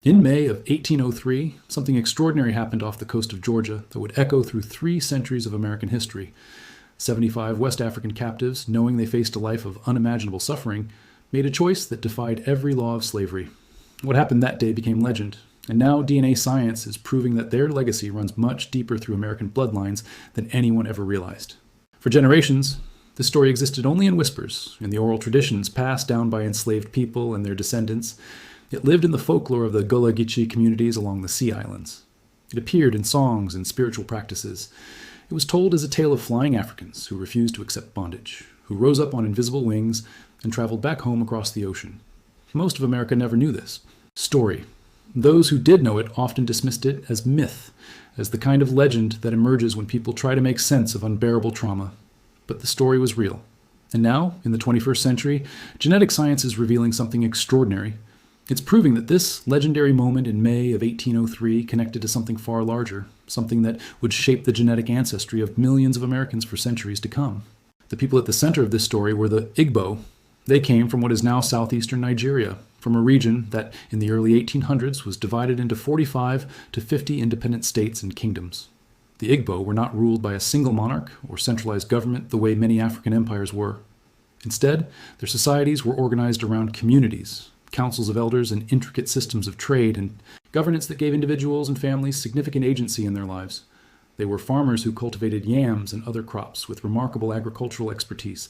In May of 1803, something extraordinary happened off the coast of Georgia that would echo through 3 centuries of American history. 75 West African captives, knowing they faced a life of unimaginable suffering, made a choice that defied every law of slavery. What happened that day became legend, and now DNA science is proving that their legacy runs much deeper through American bloodlines than anyone ever realized. For generations, this story existed only in whispers, in the oral traditions passed down by enslaved people and their descendants. It lived in the folklore of the Gullah Geechee communities along the Sea Islands. It appeared in songs and spiritual practices. It was told as a tale of flying Africans who refused to accept bondage, who rose up on invisible wings and traveled back home across the ocean. Most of America never knew this story. Those who did know it often dismissed it as myth, as the kind of legend that emerges when people try to make sense of unbearable trauma. But the story was real. And now, in the 21st century, genetic science is revealing something extraordinary. It's proving that this legendary moment in May of 1803 connected to something far larger, something that would shape the genetic ancestry of millions of Americans for centuries to come. The people at the center of this story were the Igbo. They came from what is now southeastern Nigeria, from a region that in the early 1800s was divided into 45 to 50 independent states and kingdoms. The Igbo were not ruled by a single monarch or centralized government the way many African empires were. Instead, their societies were organized around communities, councils of elders, and intricate systems of trade and governance that gave individuals and families significant agency in their lives. They were farmers who cultivated yams and other crops with remarkable agricultural expertise.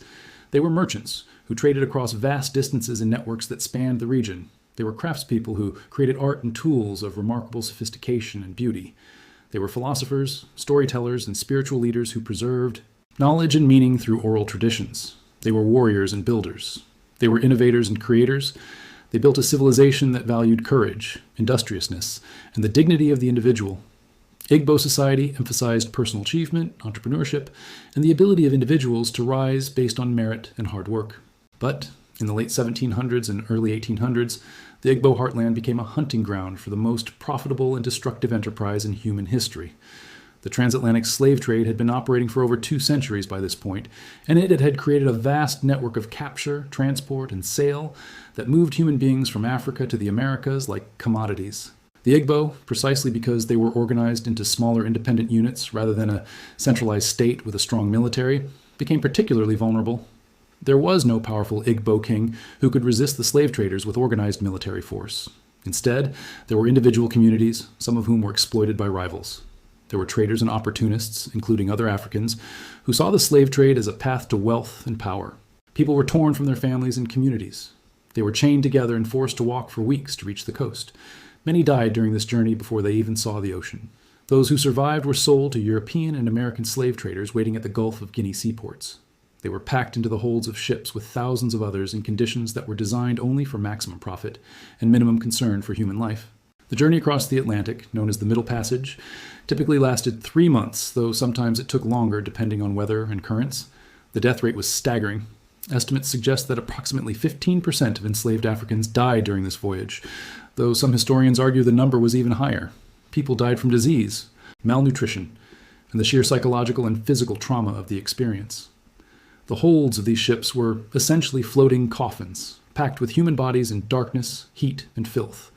They were merchants who traded across vast distances in networks that spanned the region. They were craftspeople who created art and tools of remarkable sophistication and beauty. They were philosophers, storytellers, and spiritual leaders who preserved knowledge and meaning through oral traditions. They were warriors and builders. They were innovators and creators. They built a civilization that valued courage, industriousness, and the dignity of the individual. Igbo society emphasized personal achievement, entrepreneurship, and the ability of individuals to rise based on merit and hard work. But in the late 1700s and early 1800s, the Igbo heartland became a hunting ground for the most profitable and destructive enterprise in human history. The transatlantic slave trade had been operating for over 2 centuries by this point, and it had created a vast network of capture, transport, and sale that moved human beings from Africa to the Americas like commodities. The Igbo, precisely because they were organized into smaller independent units rather than a centralized state with a strong military, became particularly vulnerable. There was no powerful Igbo king who could resist the slave traders with organized military force. Instead, there were individual communities, some of whom were exploited by rivals. There were traders and opportunists, including other Africans, who saw the slave trade as a path to wealth and power. People were torn from their families and communities. They were chained together and forced to walk for weeks to reach the coast. Many died during this journey before they even saw the ocean. Those who survived were sold to European and American slave traders waiting at the Gulf of Guinea seaports. They were packed into the holds of ships with thousands of others in conditions that were designed only for maximum profit and minimum concern for human life. The journey across the Atlantic, known as the Middle Passage, typically lasted 3 months, though sometimes it took longer depending on weather and currents. The death rate was staggering. Estimates suggest that approximately 15% of enslaved Africans died during this voyage, though some historians argue the number was even higher. People died from disease, malnutrition, and the sheer psychological and physical trauma of the experience. The holds of these ships were essentially floating coffins, packed with human bodies in darkness, heat, and filth.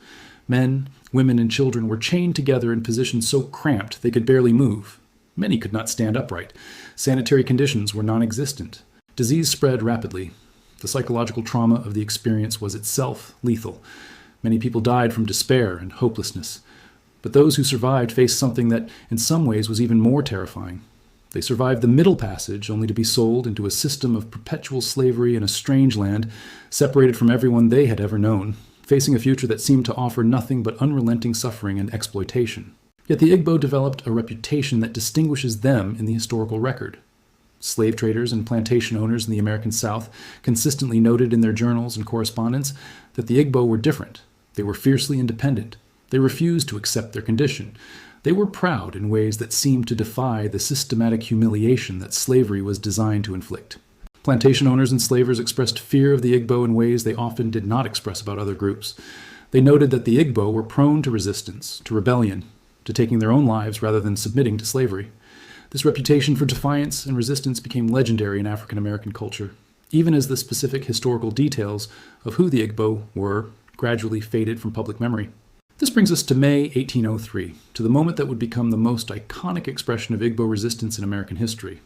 Men, women, and children were chained together in positions so cramped they could barely move. Many could not stand upright. Sanitary conditions were non-existent. Disease spread rapidly. The psychological trauma of the experience was itself lethal. Many people died from despair and hopelessness. But those who survived faced something that in some ways was even more terrifying. They survived the Middle Passage only to be sold into a system of perpetual slavery in a strange land, separated from everyone they had ever known, facing a future that seemed to offer nothing but unrelenting suffering and exploitation. Yet the Igbo developed a reputation that distinguishes them in the historical record. Slave traders and plantation owners in the American South consistently noted in their journals and correspondence that the Igbo were different. They were fiercely independent. They refused to accept their condition. They were proud in ways that seemed to defy the systematic humiliation that slavery was designed to inflict. Plantation owners and slavers expressed fear of the Igbo in ways they often did not express about other groups. They noted that the Igbo were prone to resistance, to rebellion, to taking their own lives rather than submitting to slavery. This reputation for defiance and resistance became legendary in African American culture, even as the specific historical details of who the Igbo were gradually faded from public memory. This brings us to May 1803, to the moment that would become the most iconic expression of Igbo resistance in American history.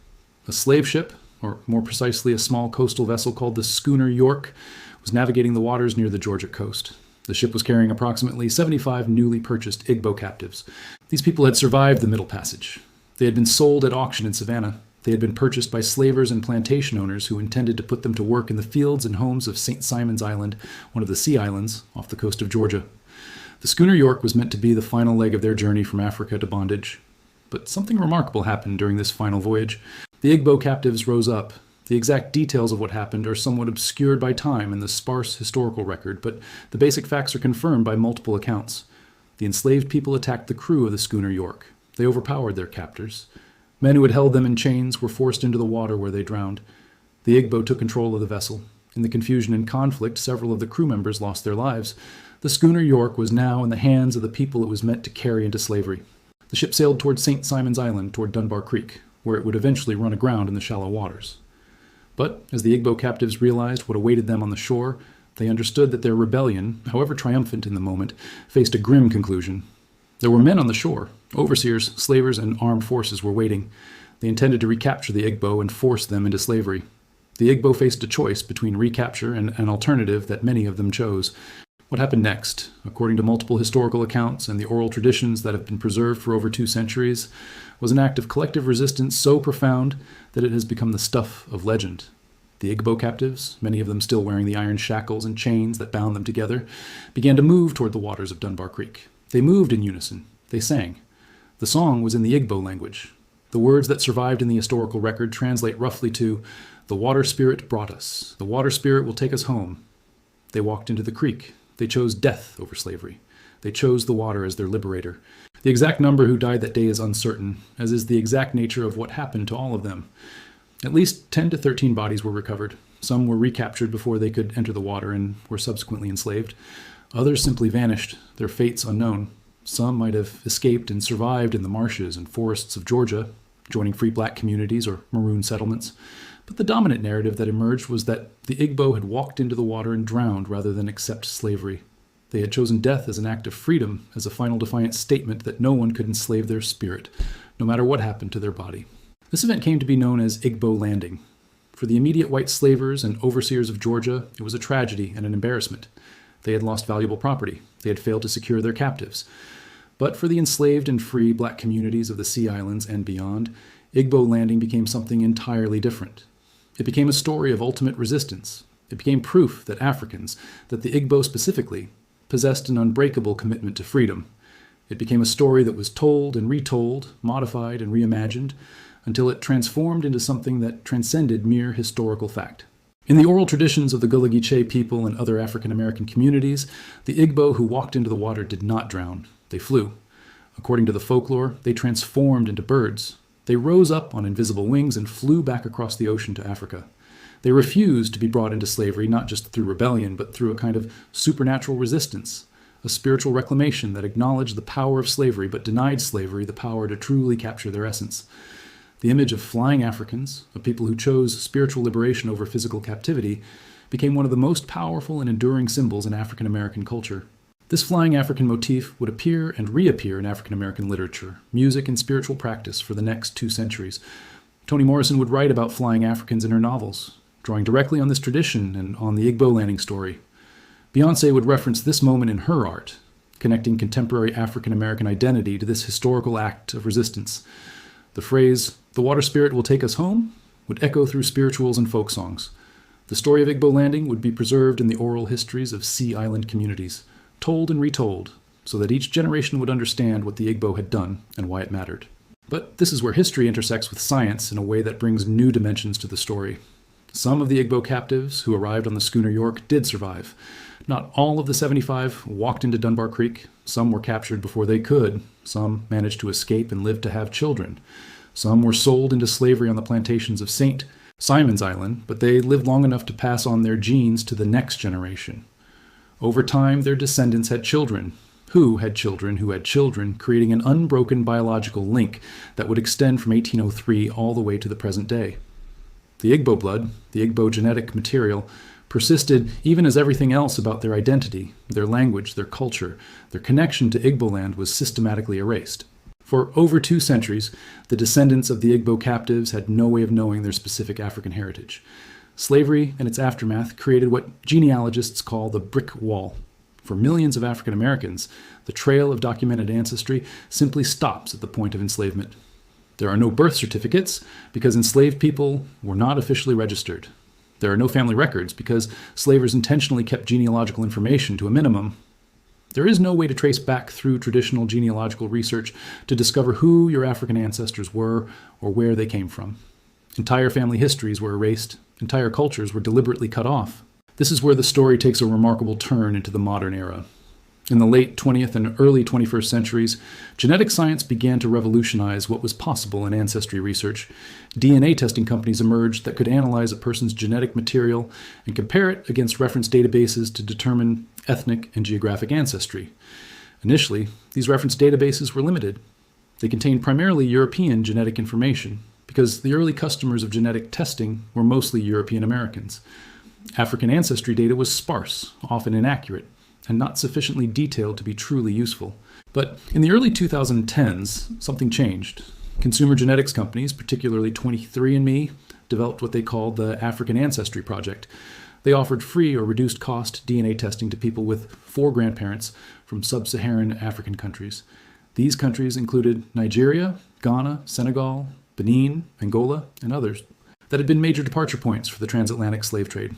A slave ship, or more precisely a small coastal vessel called the schooner York, was navigating the waters near the Georgia coast. The ship was carrying approximately 75 newly purchased Igbo captives. These people had survived the Middle Passage. They had been sold at auction in Savannah. They had been purchased by slavers and plantation owners who intended to put them to work in the fields and homes of St. Simon's Island, one of the Sea Islands off the coast of Georgia. The schooner York was meant to be the final leg of their journey from Africa to bondage. But something remarkable happened during this final voyage. The Igbo captives rose up. The exact details of what happened are somewhat obscured by time and the sparse historical record, but the basic facts are confirmed by multiple accounts. The enslaved people attacked the crew of the schooner York. They overpowered their captors. Men who had held them in chains were forced into the water where they drowned. The Igbo took control of the vessel. In the confusion and conflict, several of the crew members lost their lives. The schooner York was now in the hands of the people it was meant to carry into slavery. The ship sailed toward St. Simon's Island, toward Dunbar Creek, where it would eventually run aground in the shallow waters. But as the Igbo captives realized what awaited them on the shore, they understood that their rebellion, however triumphant in the moment, faced a grim conclusion. There were men on the shore. Overseers, slavers, and armed forces were waiting. They intended to recapture the Igbo and force them into slavery. The Igbo faced a choice between recapture and an alternative that many of them chose. What happened next, according to multiple historical accounts and the oral traditions that have been preserved for over 2 centuries, was an act of collective resistance so profound that it has become the stuff of legend. The Igbo captives, many of them still wearing the iron shackles and chains that bound them together, began to move toward the waters of Dunbar Creek. They moved in unison. They sang. The song was in the Igbo language. The words that survived in the historical record translate roughly to, "The water spirit brought us. The water spirit will take us home." They walked into the creek. They chose death over slavery. They chose the water as their liberator. The exact number who died that day is uncertain, as is the exact nature of what happened to all of them. At least 10 to 13 bodies were recovered. Some were recaptured before they could enter the water and were subsequently enslaved. Others simply vanished, their fates unknown. Some might have escaped and survived in the marshes and forests of Georgia, joining free black communities or maroon settlements. But the dominant narrative that emerged was that the Igbo had walked into the water and drowned rather than accept slavery. They had chosen death as an act of freedom, as a final defiant statement that no one could enslave their spirit, no matter what happened to their body. This event came to be known as Igbo Landing. For the immediate white slavers and overseers of Georgia, it was a tragedy and an embarrassment. They had lost valuable property. They had failed to secure their captives. But for the enslaved and free black communities of the Sea Islands and beyond, Igbo Landing became something entirely different. It became a story of ultimate resistance. It became proof that Africans, that the Igbo specifically, possessed an unbreakable commitment to freedom. It became a story that was told and retold, modified and reimagined, until it transformed into something that transcended mere historical fact. In the oral traditions of the Gullah Geechee people and other African American communities, the Igbo who walked into the water did not drown. They flew. According to the folklore, they transformed into birds. They rose up on invisible wings and flew back across the ocean to Africa. They refused to be brought into slavery not just through rebellion, but through a kind of supernatural resistance, a spiritual reclamation that acknowledged the power of slavery but denied slavery the power to truly capture their essence. The image of flying Africans, of people who chose spiritual liberation over physical captivity, became one of the most powerful and enduring symbols in African American culture. This flying African motif would appear and reappear in African American literature, music, and spiritual practice for the next 2 centuries. Toni Morrison would write about flying Africans in her novels, drawing directly on this tradition and on the Igbo Landing story. Beyoncé would reference this moment in her art, connecting contemporary African American identity to this historical act of resistance. The phrase, "The water spirit will take us home," would echo through spirituals and folk songs. The story of Igbo Landing would be preserved in the oral histories of Sea Island communities, told and retold, so that each generation would understand what the Igbo had done and why it mattered. But this is where history intersects with science in a way that brings new dimensions to the story. Some of the Igbo captives who arrived on the schooner York did survive. Not all of the 75 walked into Dunbar Creek. Some were captured before they could. Some managed to escape and lived to have children. Some were sold into slavery on the plantations of St. Simon's Island, but they lived long enough to pass on their genes to the next generation. Over time, their descendants had children, who had children, who had children, creating an unbroken biological link that would extend from 1803 all the way to the present day. The Igbo blood, the Igbo genetic material, persisted even as everything else about their identity, their language, their culture, their connection to Igbo land was systematically erased. For over 2 centuries, the descendants of the Igbo captives had no way of knowing their specific African heritage. Slavery and its aftermath created what genealogists call the brick wall. For millions of African Americans, the trail of documented ancestry simply stops at the point of enslavement. There are no birth certificates because enslaved people were not officially registered. There are no family records because slavers intentionally kept genealogical information to a minimum. There is no way to trace back through traditional genealogical research to discover who your African ancestors were or where they came from. Entire family histories were erased. Entire cultures were deliberately cut off. This is where the story takes a remarkable turn into the modern era. In the late 20th and early 21st centuries, genetic science began to revolutionize what was possible in ancestry research. DNA testing companies emerged that could analyze a person's genetic material and compare it against reference databases to determine ethnic and geographic ancestry. Initially, these reference databases were limited. They contained primarily European genetic information because the early customers of genetic testing were mostly European Americans. African ancestry data was sparse, often inaccurate, and not sufficiently detailed to be truly useful. But in the early 2010s, something changed. Consumer genetics companies, particularly 23andMe, developed what they called the African Ancestry Project. They offered free or reduced cost DNA testing to people with 4 grandparents from sub-Saharan African countries. These countries included Nigeria, Ghana, Senegal, Benin, Angola, and others that had been major departure points for the transatlantic slave trade.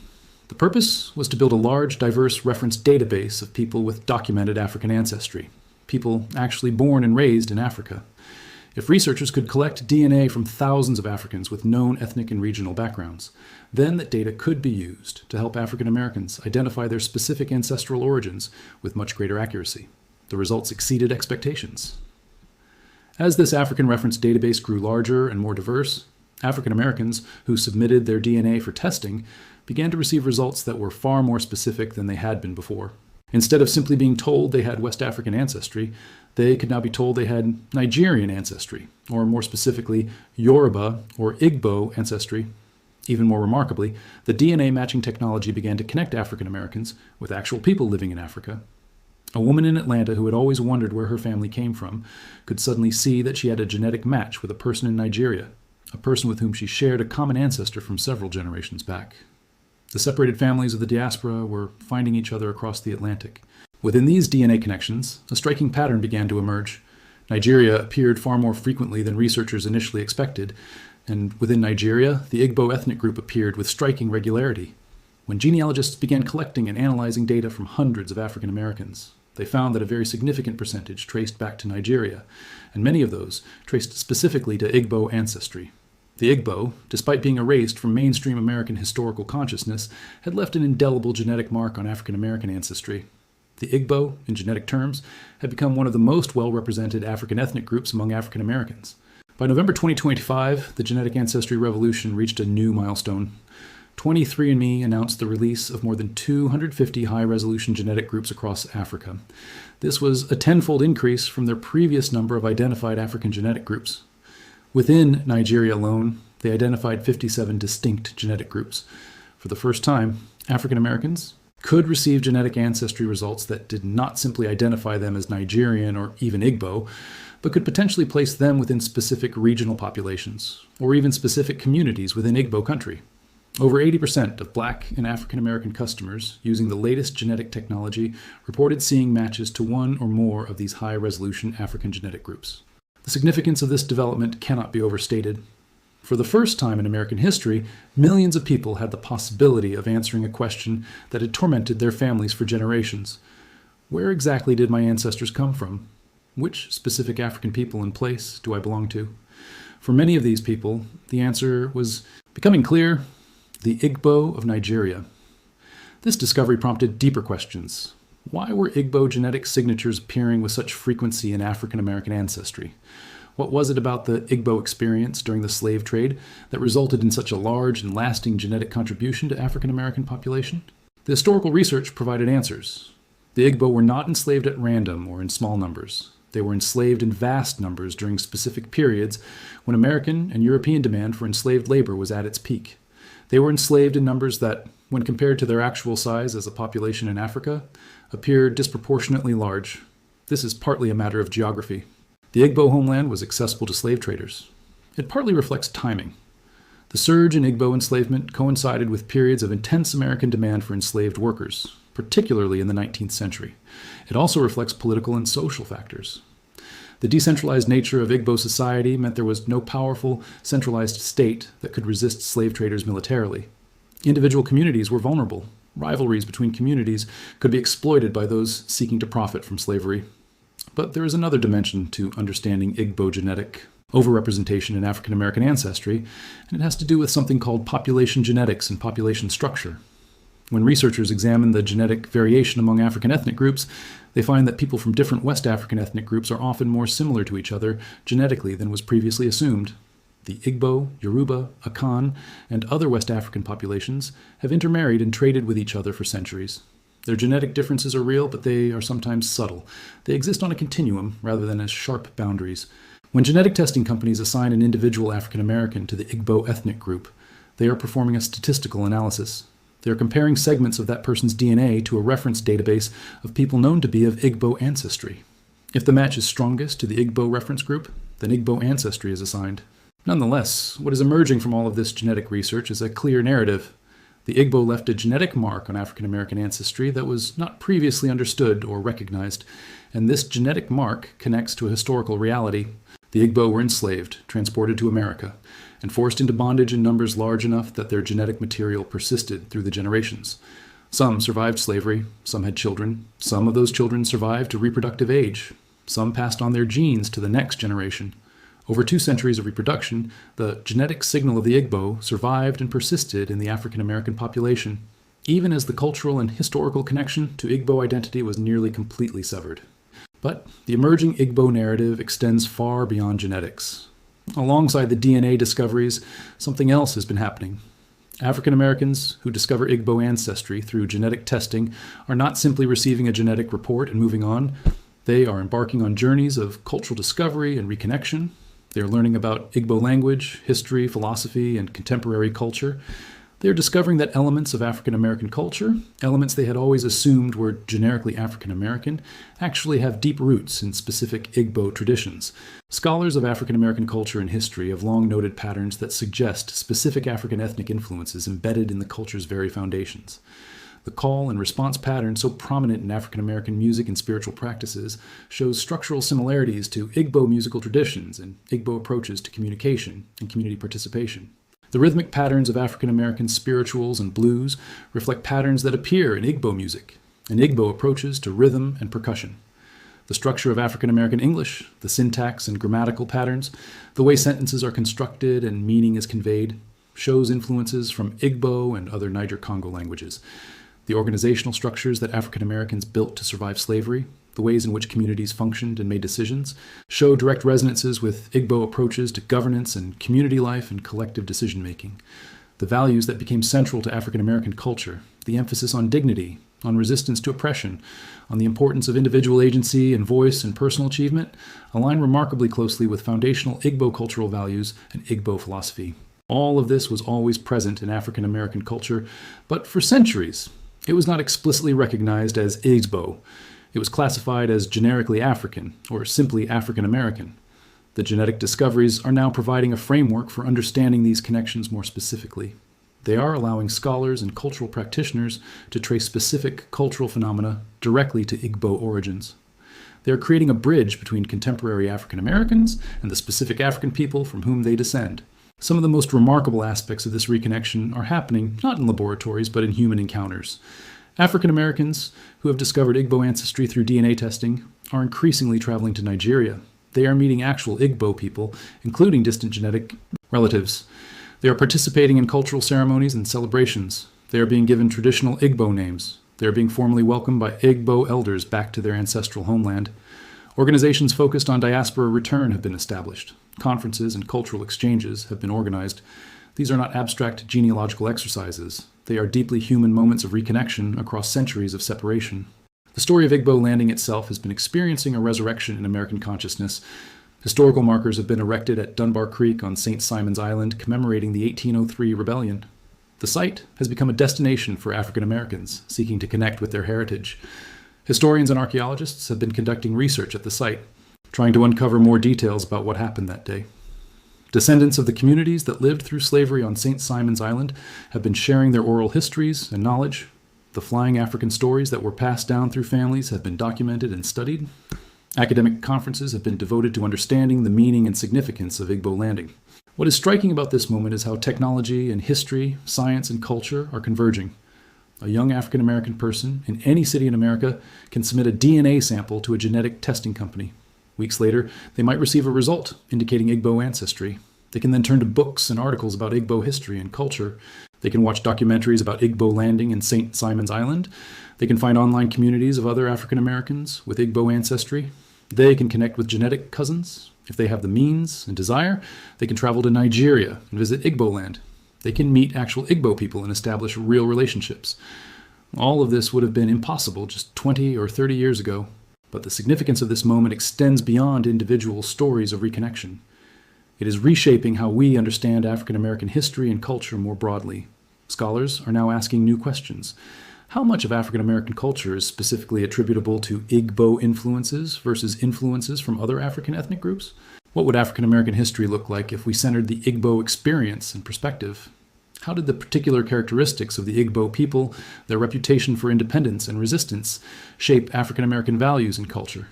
The purpose was to build a large, diverse reference database of people with documented African ancestry, people actually born and raised in Africa. If researchers could collect DNA from thousands of Africans with known ethnic and regional backgrounds, then that data could be used to help African Americans identify their specific ancestral origins with much greater accuracy. The results exceeded expectations. As this African reference database grew larger and more diverse, African Americans who submitted their DNA for testing began to receive results that were far more specific than they had been before. Instead of simply being told they had West African ancestry, they could now be told they had Nigerian ancestry, or more specifically, Yoruba or Igbo ancestry. Even more remarkably, the DNA matching technology began to connect African Americans with actual people living in Africa. A woman in Atlanta who had always wondered where her family came from could suddenly see that she had a genetic match with a person in Nigeria, a person with whom she shared a common ancestor from several generations back. The separated families of the diaspora were finding each other across the Atlantic. Within these DNA connections, a striking pattern began to emerge. Nigeria appeared far more frequently than researchers initially expected, and within Nigeria, the Igbo ethnic group appeared with striking regularity. When genealogists began collecting and analyzing data from hundreds of African Americans, they found that a very significant percentage traced back to Nigeria, and many of those traced specifically to Igbo ancestry. The Igbo, despite being erased from mainstream American historical consciousness, had left an indelible genetic mark on African American ancestry. The Igbo, in genetic terms, had become one of the most well-represented African ethnic groups among African Americans. By November 2025, the genetic ancestry revolution reached a new milestone. 23andMe announced the release of more than 250 high-resolution genetic groups across Africa. This was a tenfold increase from their previous number of identified African genetic groups. Within Nigeria alone, they identified 57 distinct genetic groups. For the first time, African Americans could receive genetic ancestry results that did not simply identify them as Nigerian or even Igbo, but could potentially place them within specific regional populations, or even specific communities within Igbo country. Over 80% of Black and African American customers using the latest genetic technology reported seeing matches to one or more of these high-resolution African genetic groups. The significance of this development cannot be overstated. For the first time in American history, millions of people had the possibility of answering a question that had tormented their families for generations. Where exactly did my ancestors come from? Which specific African people and place do I belong to? For many of these people, the answer was becoming clear: the Igbo of Nigeria. This discovery prompted deeper questions. Why were Igbo genetic signatures appearing with such frequency in African American ancestry? What was it about the Igbo experience during the slave trade that resulted in such a large and lasting genetic contribution to African American population? The historical research provided answers. The Igbo were not enslaved at random or in small numbers. They were enslaved in vast numbers during specific periods when American and European demand for enslaved labor was at its peak. They were enslaved in numbers that, when compared to their actual size as a population in Africa, appear disproportionately large. This is partly a matter of geography. The Igbo homeland was accessible to slave traders. It partly reflects timing. The surge in Igbo enslavement coincided with periods of intense American demand for enslaved workers, particularly in the 19th century. It also reflects political and social factors. The decentralized nature of Igbo society meant there was no powerful, centralized state that could resist slave traders militarily. Individual communities were vulnerable. Rivalries between communities could be exploited by those seeking to profit from slavery. But there is another dimension to understanding Igbo genetic overrepresentation in African American ancestry, and it has to do with something called population genetics and population structure. When researchers examine the genetic variation among African ethnic groups, they find that people from different West African ethnic groups are often more similar to each other genetically than was previously assumed. The Igbo, Yoruba, Akan, and other West African populations have intermarried and traded with each other for centuries. Their genetic differences are real, but they are sometimes subtle. They exist on a continuum rather than as sharp boundaries. When genetic testing companies assign an individual African American to the Igbo ethnic group, they are performing a statistical analysis. They are comparing segments of that person's DNA to a reference database of people known to be of Igbo ancestry. If the match is strongest to the Igbo reference group, then Igbo ancestry is assigned. Nonetheless, what is emerging from all of this genetic research is a clear narrative. The Igbo left a genetic mark on African American ancestry that was not previously understood or recognized, and this genetic mark connects to a historical reality. The Igbo were enslaved, transported to America, and forced into bondage in numbers large enough that their genetic material persisted through the generations. Some survived slavery, some had children, some of those children survived to reproductive age, some passed on their genes to the next generation. Over 2 centuries of reproduction, the genetic signal of the Igbo survived and persisted in the African American population, even as the cultural and historical connection to Igbo identity was nearly completely severed. But the emerging Igbo narrative extends far beyond genetics. Alongside the DNA discoveries, something else has been happening. African Americans who discover Igbo ancestry through genetic testing are not simply receiving a genetic report and moving on. They are embarking on journeys of cultural discovery and reconnection. They are learning about Igbo language, history, philosophy, and contemporary culture. They are discovering that elements of African American culture, elements they had always assumed were generically African American, actually have deep roots in specific Igbo traditions. Scholars of African American culture and history have long noted patterns that suggest specific African ethnic influences embedded in the culture's very foundations. The call and response pattern so prominent in African American music and spiritual practices shows structural similarities to Igbo musical traditions and Igbo approaches to communication and community participation. The rhythmic patterns of African American spirituals and blues reflect patterns that appear in Igbo music and Igbo approaches to rhythm and percussion. The structure of African American English, the syntax and grammatical patterns, the way sentences are constructed and meaning is conveyed, shows influences from Igbo and other Niger-Congo languages. The organizational structures that African Americans built to survive slavery, the ways in which communities functioned and made decisions, show direct resonances with Igbo approaches to governance and community life and collective decision-making. The values that became central to African American culture, the emphasis on dignity, on resistance to oppression, on the importance of individual agency and voice and personal achievement, align remarkably closely with foundational Igbo cultural values and Igbo philosophy. All of this was always present in African American culture, but for centuries, it was not explicitly recognized as Igbo. It was classified as generically African, or simply African American. The genetic discoveries are now providing a framework for understanding these connections more specifically. They are allowing scholars and cultural practitioners to trace specific cultural phenomena directly to Igbo origins. They are creating a bridge between contemporary African Americans and the specific African people from whom they descend. Some of the most remarkable aspects of this reconnection are happening not in laboratories but in human encounters. African Americans who have discovered Igbo ancestry through DNA testing are increasingly traveling to Nigeria. They are meeting actual Igbo people, including distant genetic relatives. They are participating in cultural ceremonies and celebrations. They are being given traditional Igbo names. They are being formally welcomed by Igbo elders back to their ancestral homeland. Organizations focused on diaspora return have been established. Conferences and cultural exchanges have been organized. These are not abstract genealogical exercises. They are deeply human moments of reconnection across centuries of separation. The story of Igbo Landing itself has been experiencing a resurrection in American consciousness. Historical markers have been erected at Dunbar Creek on St. Simon's Island, commemorating the 1803 rebellion. The site has become a destination for African Americans seeking to connect with their heritage. Historians and archaeologists have been conducting research at the site, trying to uncover more details about what happened that day. Descendants of the communities that lived through slavery on St. Simon's Island have been sharing their oral histories and knowledge. The flying African stories that were passed down through families have been documented and studied. Academic conferences have been devoted to understanding the meaning and significance of Igbo Landing. What is striking about this moment is how technology and history, science and culture are converging. A young African American person in any city in America can submit a DNA sample to a genetic testing company. Weeks later, they might receive a result indicating Igbo ancestry. They can then turn to books and articles about Igbo history and culture. They can watch documentaries about Igbo Landing and St. Simon's Island. They can find online communities of other African Americans with Igbo ancestry. They can connect with genetic cousins. If they have the means and desire, they can travel to Nigeria and visit Igbo land. They can meet actual Igbo people and establish real relationships. All of this would have been impossible just 20 or 30 years ago. But the significance of this moment extends beyond individual stories of reconnection. It is reshaping how we understand African American history and culture more broadly. Scholars are now asking new questions. How much of African American culture is specifically attributable to Igbo influences versus influences from other African ethnic groups? What would African American history look like if we centered the Igbo experience and perspective? How did the particular characteristics of the Igbo people, their reputation for independence and resistance, shape African American values and culture?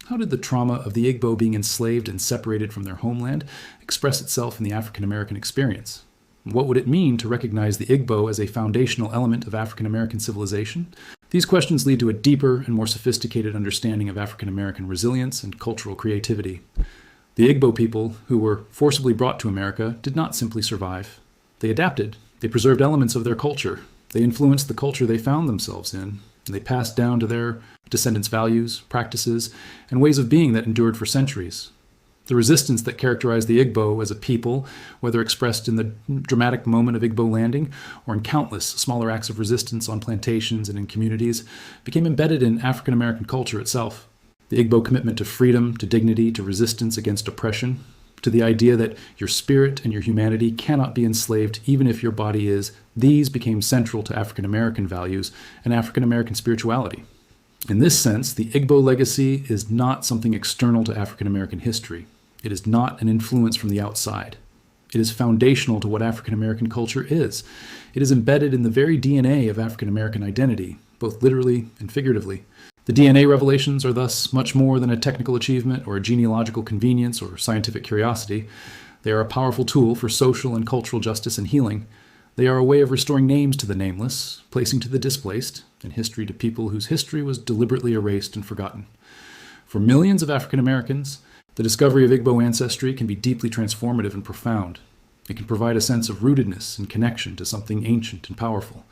How did the trauma of the Igbo being enslaved and separated from their homeland express itself in the African American experience? What would it mean to recognize the Igbo as a foundational element of African American civilization? These questions lead to a deeper and more sophisticated understanding of African American resilience and cultural creativity. The Igbo people, who were forcibly brought to America, did not simply survive. They adapted. They preserved elements of their culture. They influenced the culture they found themselves in, and they passed down to their descendants' values, practices, and ways of being that endured for centuries. The resistance that characterized the Igbo as a people, whether expressed in the dramatic moment of Igbo Landing or in countless smaller acts of resistance on plantations and in communities, became embedded in African American culture itself. The Igbo commitment to freedom, to dignity, to resistance against oppression, to the idea that your spirit and your humanity cannot be enslaved even if your body is, these became central to African American values and African American spirituality. In this sense, the Igbo legacy is not something external to African American history. It is not an influence from the outside. It is foundational to what African American culture is. It is embedded in the very DNA of African American identity, both literally and figuratively. The DNA revelations are thus much more than a technical achievement or a genealogical convenience or scientific curiosity. They are a powerful tool for social and cultural justice and healing. They are a way of restoring names to the nameless, placing to the displaced, and history to people whose history was deliberately erased and forgotten. For millions of African Americans, the discovery of Igbo ancestry can be deeply transformative and profound. It can provide a sense of rootedness and connection to something ancient and powerful.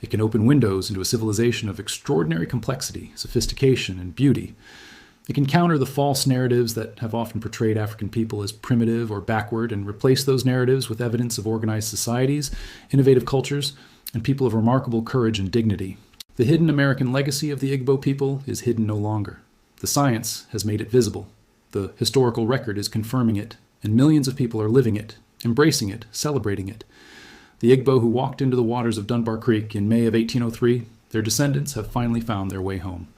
It can open windows into a civilization of extraordinary complexity, sophistication, and beauty. It can counter the false narratives that have often portrayed African people as primitive or backward and replace those narratives with evidence of organized societies, innovative cultures, and people of remarkable courage and dignity. The hidden American legacy of the Igbo people is hidden no longer. The science has made it visible. The historical record is confirming it, and millions of people are living it, embracing it, celebrating it. The Igbo who walked into the waters of Dunbar Creek in May of 1803, their descendants have finally found their way home.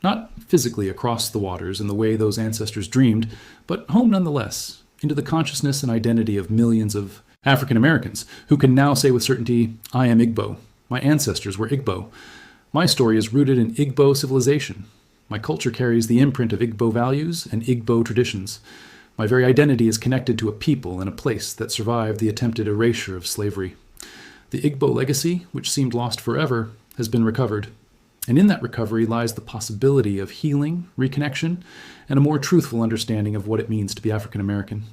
Not physically across the waters in the way those ancestors dreamed, but home nonetheless, into the consciousness and identity of millions of African Americans who can now say with certainty, I am Igbo. My ancestors were Igbo. My story is rooted in Igbo civilization. My culture carries the imprint of Igbo values and Igbo traditions. My very identity is connected to a people and a place that survived the attempted erasure of slavery. The Igbo legacy, which seemed lost forever, has been recovered. And in that recovery lies the possibility of healing, reconnection, and a more truthful understanding of what it means to be African American.